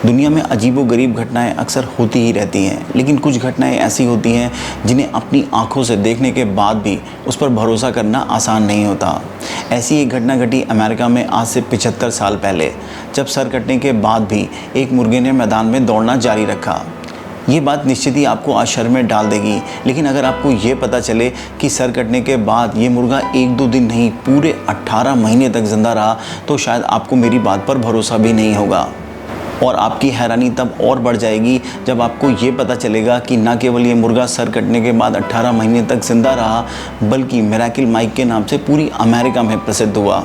दुनिया में अजीबोगरीब घटनाएं अक्सर होती ही रहती हैं, लेकिन कुछ घटनाएं ऐसी होती हैं जिन्हें अपनी आंखों से देखने के बाद भी उस पर भरोसा करना आसान नहीं होता। ऐसी एक घटना घटी अमेरिका में आज से 75 साल पहले, जब सर कटने के बाद भी एक मुर्गे ने मैदान में दौड़ना जारी रखा। ये बात निश्चित ही आपको आश्चर्य में डाल देगी, लेकिन अगर आपको ये पता चले कि सर कटने के बाद ये मुर्गा 1-2 दिन नहीं, पूरे 18 महीने तक जिंदा रहा, तो शायद आपको मेरी बात पर भरोसा भी नहीं होगा। और आपकी हैरानी तब और बढ़ जाएगी जब आपको ये पता चलेगा कि न केवल ये मुर्गा सर कटने के बाद 18 महीने तक जिंदा रहा, बल्कि मिरेकल माइक के नाम से पूरी अमेरिका में प्रसिद्ध हुआ।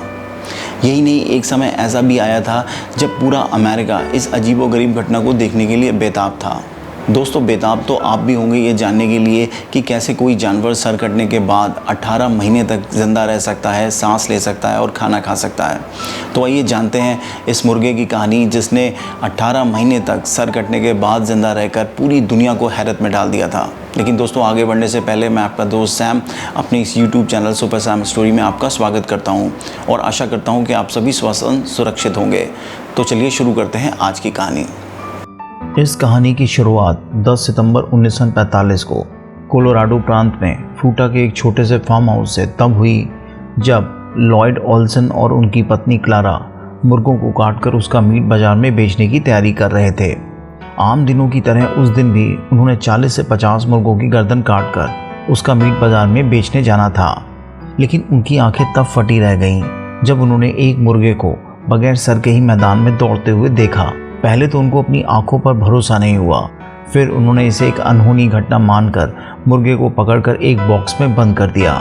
यही नहीं, एक समय ऐसा भी आया था जब पूरा अमेरिका इस अजीबोगरीब घटना को देखने के लिए बेताब था। दोस्तों, बेताब तो आप भी होंगे ये जानने के लिए कि कैसे कोई जानवर सर कटने के बाद 18 महीने तक ज़िंदा रह सकता है, सांस ले सकता है और खाना खा सकता है। तो आइए जानते हैं इस मुर्गे की कहानी जिसने 18 महीने तक सर कटने के बाद ज़िंदा रहकर पूरी दुनिया को हैरत में डाल दिया था। लेकिन दोस्तों, आगे बढ़ने से पहले मैं आपका दोस्त सैम अपने इस YouTube channel super Sam story में आपका स्वागत करता हूँ और आशा करता हूँ कि आप सभी स्वस्थ सुरक्षित होंगे। तो चलिए शुरू करते हैं आज की कहानी। इस कहानी की शुरुआत 10 सितंबर 1945 को कोलोराडो प्रांत में फूटा के एक छोटे से फार्म हाउस से तब हुई जब लॉयड ओल्सन और उनकी पत्नी क्लारा मुर्गों को काटकर उसका मीट बाजार में बेचने की तैयारी कर रहे थे। आम दिनों की तरह उस दिन भी उन्होंने 40 से 50 मुर्गों की गर्दन काटकर उसका मीट बाजार में बेचने जाना था, लेकिन उनकी आंखें तब फटी रह गईं जब उन्होंने एक मुर्गे को बगैर सर के ही मैदान में दौड़ते हुए देखा। पहले तो उनको अपनी आंखों पर भरोसा नहीं हुआ, फिर उन्होंने इसे एक अनहोनी घटना मानकर मुर्गे को पकड़कर एक बॉक्स में बंद कर दिया,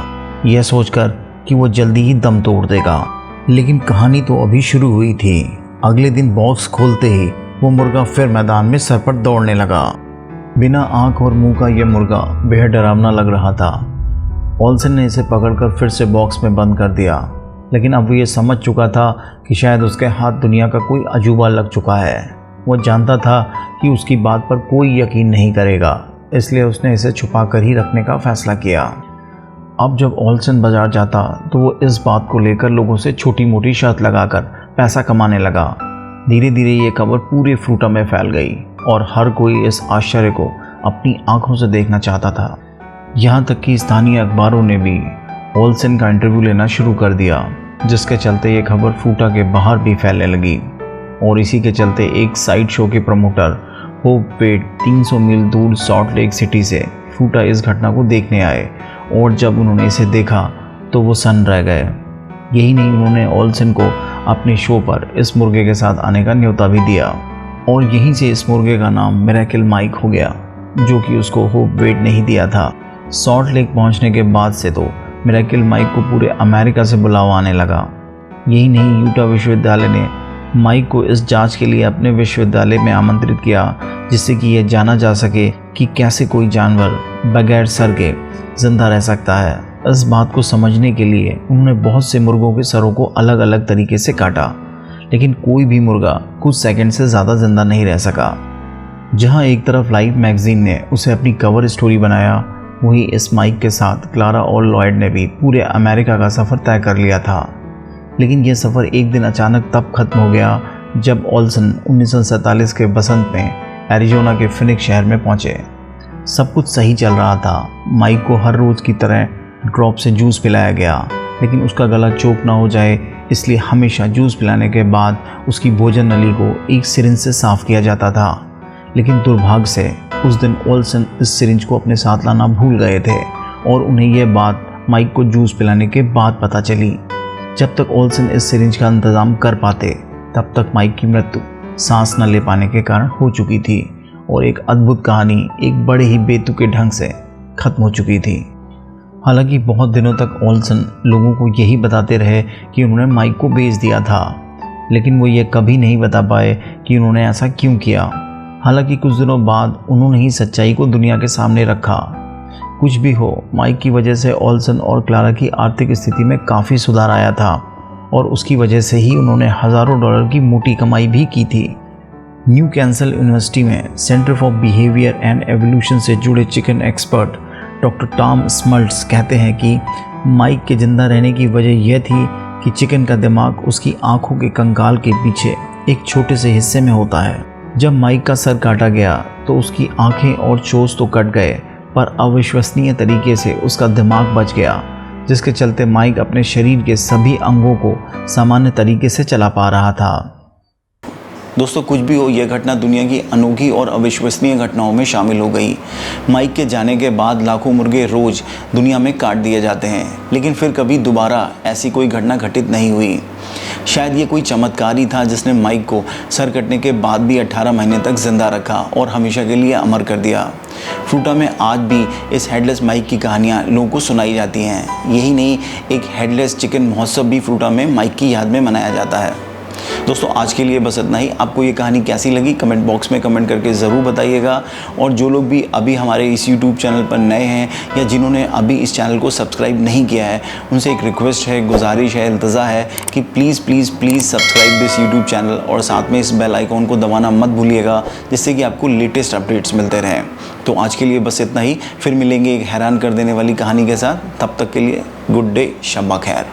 यह सोचकर कि वो जल्दी ही दम तोड़ देगा। लेकिन कहानी तो अभी शुरू हुई थी। अगले दिन बॉक्स खोलते ही वो मुर्गा फिर मैदान में सर पर दौड़ने लगा। बिना आंख और मुंह का यह मुर्गा बेहद डरावना लग रहा था। ओल्सन ने इसे पकड़कर फिर से बॉक्स में बंद कर दिया, लेकिन अब वो ये समझ चुका था कि शायद उसके हाथ दुनिया का कोई अजूबा लग चुका है। वो जानता था कि उसकी बात पर कोई यकीन नहीं करेगा, इसलिए उसने इसे छुपा कर ही रखने का फैसला किया। अब जब ओल्सन बाजार जाता तो वो इस बात को लेकर लोगों से छोटी मोटी शर्त लगाकर पैसा कमाने लगा। धीरे धीरे ये खबर पूरे फ्रूटा में फैल गई और हर कोई इस आश्चर्य को अपनी आंखों से देखना चाहता था। यहाँ तक कि स्थानीय अखबारों ने भी ओल्सन का इंटरव्यू लेना शुरू कर दिया, जिसके चलते ये खबर फूटा के बाहर भी फैलने लगी। और इसी के चलते एक साइड शो के प्रमोटर होप वेड 300 मील दूर सॉल्ट लेक सिटी से फूटा इस घटना को देखने आए, और जब उन्होंने इसे देखा तो वो सन्न रह गए। यही नहीं, उन्होंने ओल्सन को अपने शो पर इस मुर्गे के साथ आने का न्योता भी दिया, और यहीं से इस मुर्गे का नाम मिरेकल माइक हो गया, जो कि उसको होप वेड ने ही दिया था। सॉल्ट लेक पहुँचने के बाद से तो मिरेकल माइक को पूरे अमेरिका से बुलावा आने लगा। यही नहीं, यूटा विश्वविद्यालय ने माइक को इस जांच के लिए अपने विश्वविद्यालय में आमंत्रित किया, जिससे कि यह जाना जा सके कि कैसे कोई जानवर बगैर सर के जिंदा रह सकता है। इस बात को समझने के लिए उन्होंने बहुत से मुर्गों के सरों को अलग अलग तरीके से काटा, लेकिन कोई भी मुर्गा कुछ सेकंड से ज़्यादा जिंदा नहीं रह सका। जहाँ एक तरफ लाइफ मैगजीन ने उसे अपनी कवर स्टोरी बनाया, वहीं इस माइक के साथ क्लारा और लॉयड ने भी पूरे अमेरिका का सफ़र तय कर लिया था। लेकिन यह सफ़र एक दिन अचानक तब खत्म हो गया जब ओल्सन 1947 के बसंत में एरिजोना के फिनिक्स शहर में पहुंचे। सब कुछ सही चल रहा था। माइक को हर रोज़ की तरह ड्रॉप से जूस पिलाया गया, लेकिन उसका गला चोक ना हो जाए इसलिए हमेशा जूस पिलाने के बाद उसकी भोजन नली को एक सिरिंज से साफ़ किया जाता था। लेकिन दुर्भाग्य से उस दिन ओल्सन इस सिरिंज को अपने साथ लाना भूल गए थे, और उन्हें यह बात माइक को जूस पिलाने के बाद पता चली। जब तक ओल्सन इस सिरिंज का इंतज़ाम कर पाते, तब तक माइक की मृत्यु सांस न ले पाने के कारण हो चुकी थी, और एक अद्भुत कहानी एक बड़े ही बेतुके ढंग से ख़त्म हो चुकी थी। हालांकि बहुत दिनों तक ओल्सन लोगों को यही बताते रहे कि उन्होंने माइक को बेच दिया था, लेकिन वो ये कभी नहीं बता पाए कि उन्होंने ऐसा क्यों किया। हालांकि कुछ दिनों बाद उन्होंने ही सच्चाई को दुनिया के सामने रखा। कुछ भी हो, माइक की वजह से ओल्सन और क्लारा की आर्थिक स्थिति में काफ़ी सुधार आया था, और उसकी वजह से ही उन्होंने हज़ारों डॉलर की मोटी कमाई भी की थी। न्यू कैंसल यूनिवर्सिटी में centre for behaviour and evolution से जुड़े चिकन एक्सपर्ट डॉक्टर टॉम स्मल्ट्स कहते हैं कि माइक के जिंदा रहने की वजह यह थी कि चिकन का दिमाग उसकी आंखों के कंकाल के पीछे एक छोटे से हिस्से में होता है। जब माइक का सर काटा गया तो उसकी आंखें और चोंच तो कट गए, पर अविश्वसनीय तरीके से उसका दिमाग बच गया, जिसके चलते माइक अपने शरीर के सभी अंगों को सामान्य तरीके से चला पा रहा था। दोस्तों, कुछ भी हो, यह घटना दुनिया की अनोखी और अविश्वसनीय घटनाओं में शामिल हो गई। माइक के जाने के बाद लाखों मुर्गे रोज़ दुनिया में काट दिए जाते हैं, लेकिन फिर कभी दोबारा ऐसी कोई घटना घटित नहीं हुई। शायद ये कोई चमत्कार ही था जिसने माइक को सर कटने के बाद भी 18 महीने तक जिंदा रखा और हमेशा के लिए अमर कर दिया। फ्रूटा में आज भी इस हेडलेस माइक की कहानियाँ लोगों को सुनाई जाती हैं। यही नहीं, एक हेडलेस चिकन महोत्सव भी फ्रूटा में माइक की याद में मनाया जाता है। दोस्तों, आज के लिए बस इतना ही। आपको ये कहानी कैसी लगी कमेंट बॉक्स में कमेंट करके ज़रूर बताइएगा। और जो लोग भी अभी हमारे इस यूट्यूब चैनल पर नए हैं या जिन्होंने अभी इस चैनल को सब्सक्राइब नहीं किया है, उनसे एक रिक्वेस्ट है, गुजारिश है, इल्तजा है कि please please please subscribe this YouTube channel और साथ में इस बेल आइकॉन को दबाना मत भूलिएगा, जिससे कि आपको लेटेस्ट अपडेट्स मिलते रहें। तो आज के लिए बस इतना ही। फिर मिलेंगे एक हैरान कर देने वाली कहानी के साथ। तब तक के लिए गुड डे, शब्बा खैर।